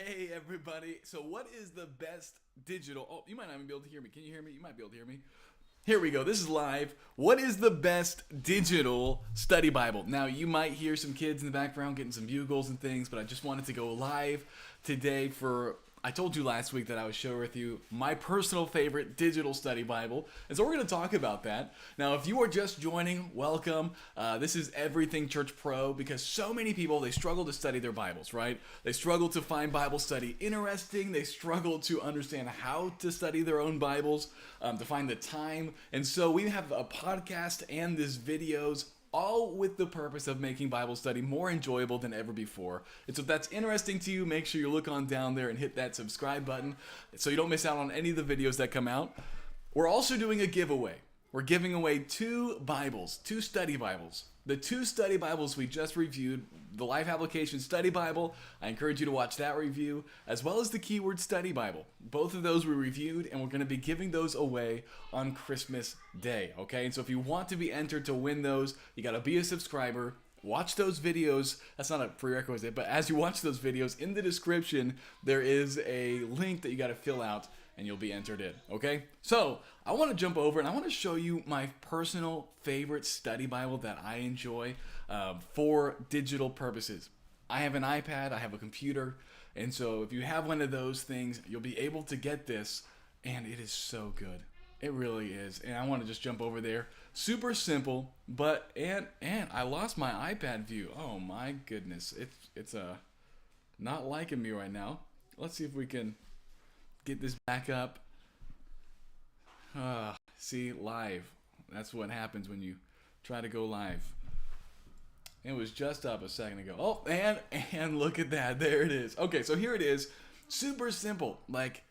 Hey everybody, so what is the best digital, oh, you might not even be able to hear me. Can you hear me? You might be able to hear me. Here we go, this is live. What is the best digital study Bible? Now you might hear some kids in the background getting some bugles and things, but I just wanted to go live today I told you last week that I would share with you my personal favorite digital study Bible, and so we're going to talk about that. Now, if you are just joining, welcome. This is Everything Church Pro, because so many people, they struggle to study their Bibles, right? They struggle to find Bible study interesting. They struggle to understand how to study their own Bibles, to find the time. And so we have a podcast and this videos all with the purpose of making Bible study more enjoyable than ever before. And so if that's interesting to you, make sure you look on down there and hit that subscribe button so you don't miss out on any of the videos that come out. We're also doing a giveaway. We're giving away two study Bibles. The two study Bibles we just reviewed, the Life Application Study Bible, I encourage you to watch that review, as well as the Keyword Study Bible. Both of those we reviewed, and we're going to be giving those away on Christmas Day, okay? And so if you want to be entered to win those, you got to be a subscriber. Watch those videos. That's not a prerequisite, but as you watch those videos, in the description, there is a link that you got to fill out, and you'll be entered in, okay? So I want to jump over and I want to show you my personal favorite study Bible that I enjoy for digital purposes. I have an iPad, I have a computer, and so if you have one of those things, you'll be able to get this, and it is so good. It really is. And I want to just jump over there. Super simple, but and I lost my iPad view. Oh my goodness. It's not liking me right now. Let's see if we can get this back up. See, live. That's what happens when you try to go live. It was just up a second ago. Oh, and look at that. There it is. Okay, so here it is. Super simple. Like,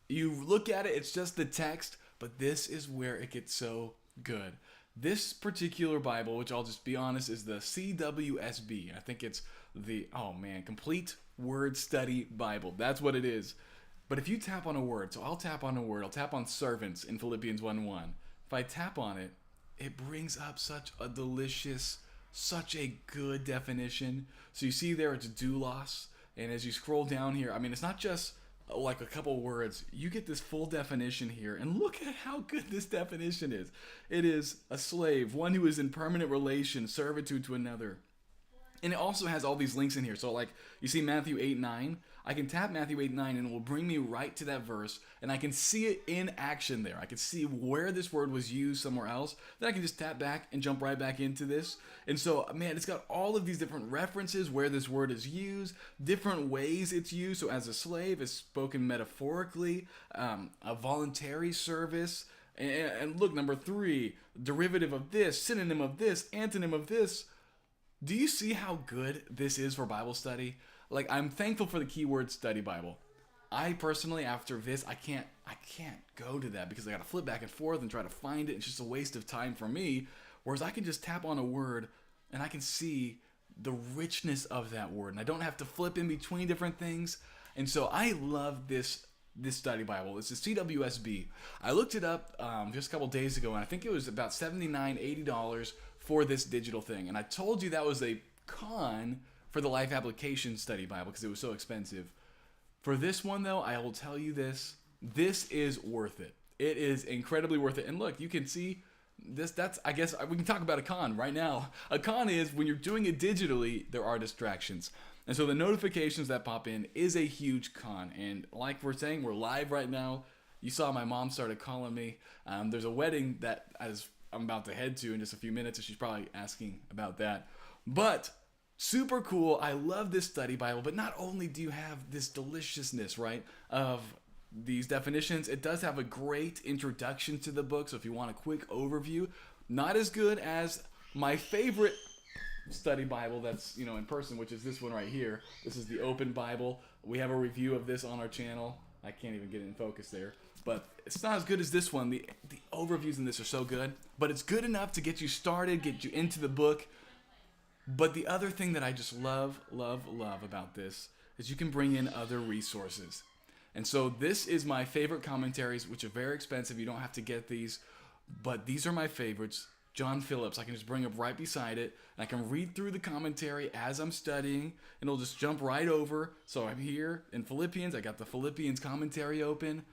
you look at it, it's just the text, but this is where it gets so good. This particular Bible, which I'll just be honest, is the CWSB. I think it's the, Complete Word Study Bible. That's what it is. But if you tap on a word, so I'll tap on a word, I'll tap on servants in Philippians 1:1. If I tap on it, it brings up such a good definition. So you see there it's doulos, and as you scroll down here, it's not just like a couple words. You get this full definition here, and look at how good this definition is. It is a slave, one who is in permanent relation, servitude to another. And it also has all these links in here. So like you see Matthew 8:9, I can tap Matthew 8:9 and it will bring me right to that verse, and I can see it in action there. I can see where this word was used somewhere else. Then I can just tap back and jump right back into this. And so, man, it's got all of these different references where this word is used, different ways it's used. So as a slave, it's spoken metaphorically, a voluntary service. And look, number 3, derivative of this, synonym of this, antonym of this. Do you see how good this is for Bible study? Like, I'm thankful for the Keyword Study Bible. I personally, after this, I can't go to that because I got to flip back and forth and try to find it. It's just a waste of time for me. Whereas I can just tap on a word and I can see the richness of that word, and I don't have to flip in between different things. And so I love this study Bible. It's the CWSB. I looked it up just a couple days ago, and I think it was about $79, $80 for this digital thing. And I told you that was a con for the Life Application Study Bible because it was so expensive. For this one, though, I will tell you this is worth it. It is incredibly worth it. And look, you can see this. I guess we can talk about a con right now. A con is when you're doing it digitally, there are distractions. And so the notifications that pop in is a huge con. And like we're saying, we're live right now. You saw my mom started calling me. There's a wedding that I'm about to head to in just a few minutes, and she's probably asking about that. But super cool. I love this study Bible, but not only do you have this deliciousness, right, of these definitions, it does have a great introduction to the book. So if you want a quick overview, not as good as my favorite study Bible that's, in person, which is this one right here. This is the Open Bible. We have a review of this on our channel. I can't even get it in focus there. But it's not as good as this one. The overviews in this are so good. But it's good enough to get you started, get you into the book. But the other thing that I just love about this is you can bring in other resources. And so this is my favorite commentaries, which are very expensive. You don't have to get these. But these are my favorites. John Phillips. I can just bring up right beside it, and I can read through the commentary as I'm studying, and it'll just jump right over. So I'm here in Philippians. I got the Philippians commentary open.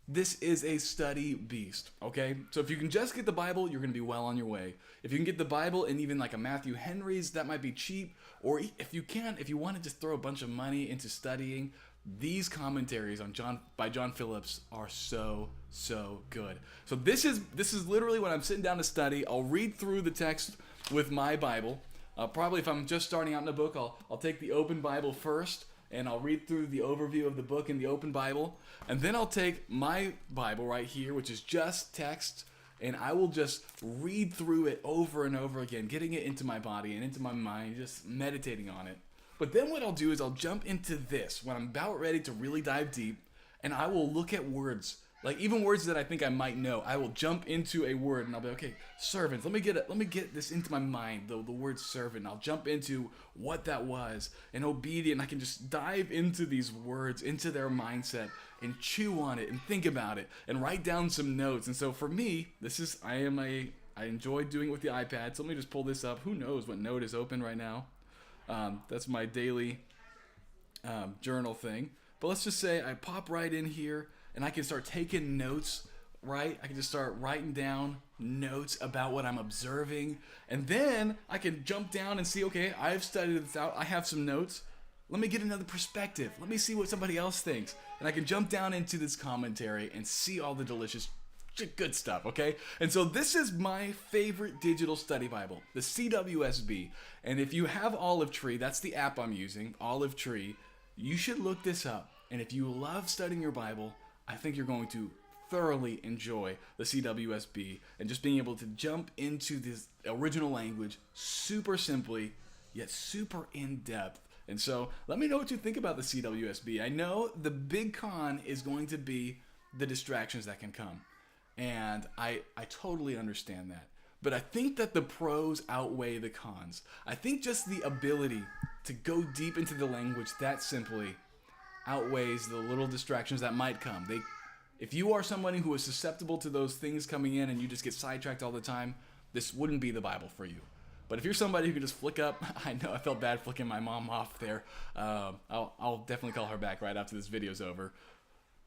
This is a study beast, okay? So if you can just get the Bible, you're going to be well on your way. If you can get the Bible and even like a Matthew Henry's, that might be cheap. Or if you want to just throw a bunch of money into studying, these commentaries by John Phillips are so good. So this is literally when I'm sitting down to study. I'll read through the text with my Bible. Probably if I'm just starting out in a book, I'll take the open Bible first, and I'll read through the overview of the book in the open Bible. And then I'll take my Bible right here, which is just text, and I will just read through it over and over again, getting it into my body and into my mind, just meditating on it. But then what I'll do is I'll jump into this when I'm about ready to really dive deep, and I will look at words, like even words that I think I might know. I will jump into a word and I'll be okay, servant. Let me get this into my mind, the word servant. I'll jump into what that was, and obedient. I can just dive into these words, into their mindset, and chew on it and think about it and write down some notes. And so for me, I enjoy doing it with the iPad. So let me just pull this up. Who knows what note is open right now? That's my daily journal thing. But let's just say I pop right in here and I can start taking notes, right? I can just start writing down notes about what I'm observing. And then I can jump down and see, okay, I've studied this out. I have some notes. Let me get another perspective. Let me see what somebody else thinks. And I can jump down into this commentary and see all the delicious good stuff, okay? And so this is my favorite digital study Bible, the CWSB. And if you have Olive Tree, that's the app I'm using, Olive Tree, you should look this up. And if you love studying your Bible, I think you're going to thoroughly enjoy the CWSB and just being able to jump into this original language super simply, yet super in-depth. And so let me know what you think about the CWSB. I know the big con is going to be the distractions that can come. And I totally understand that. But I think that the pros outweigh the cons. I think just the ability to go deep into the language that simply outweighs the little distractions that might come. If you are somebody who is susceptible to those things coming in and you just get sidetracked all the time, this wouldn't be the Bible for you. But if you're somebody who can just flick up, I know I felt bad flicking my mom off there. I'll definitely call her back right after this video's over.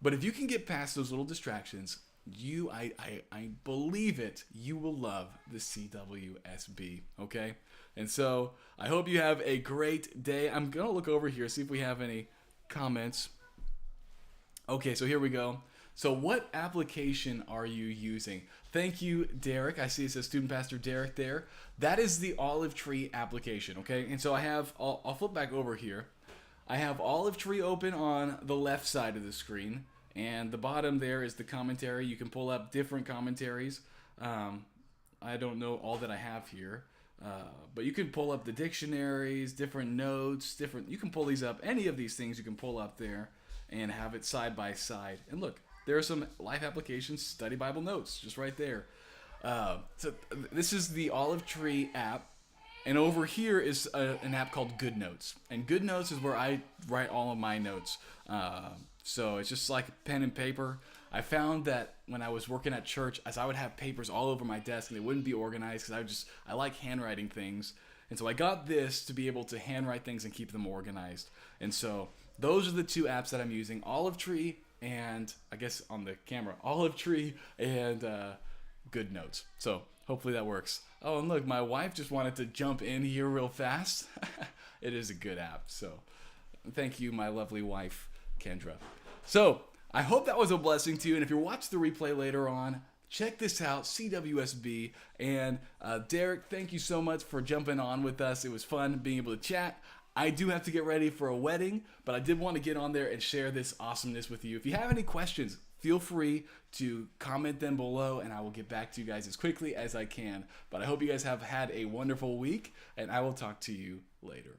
But if you can get past those little distractions, I believe it, you will love the CWSB, okay? And so I hope you have a great day. I'm going to look over here, see if we have any comments. Okay, so here we go. So what application are you using? Thank you, Derek. I see it says Student Pastor Derek there. That is the Olive Tree application, okay? And so I'll flip back over here. I have Olive Tree open on the left side of the screen, and the bottom there is the commentary. You can pull up different commentaries. I don't know all that I have here, but you can pull up the dictionaries, different notes, you can pull these up. Any of these things you can pull up there and have it side by side. And look, there are some life applications, study Bible notes, just right there. So this is the Olive Tree app. And over here is an app called Good Notes. And Good Notes is where I write all of my notes. So it's just like pen and paper. I found that when I was working at church, as I would have papers all over my desk and they wouldn't be organized because I like handwriting things. And so I got this to be able to handwrite things and keep them organized. And so those are the two apps that I'm using, Olive Tree and, I guess on the camera, Olive Tree and Good Notes. So hopefully that works. Oh, and look, my wife just wanted to jump in here real fast. It is a good app. So thank you, my lovely wife, Kendra. So I hope that was a blessing to you. And if you watch the replay later on, check this out, CWSB. And Derek, thank you so much for jumping on with us. It was fun being able to chat. I do have to get ready for a wedding, but I did want to get on there and share this awesomeness with you. If you have any questions, feel free to comment them below, and I will get back to you guys as quickly as I can. But I hope you guys have had a wonderful week, and I will talk to you later.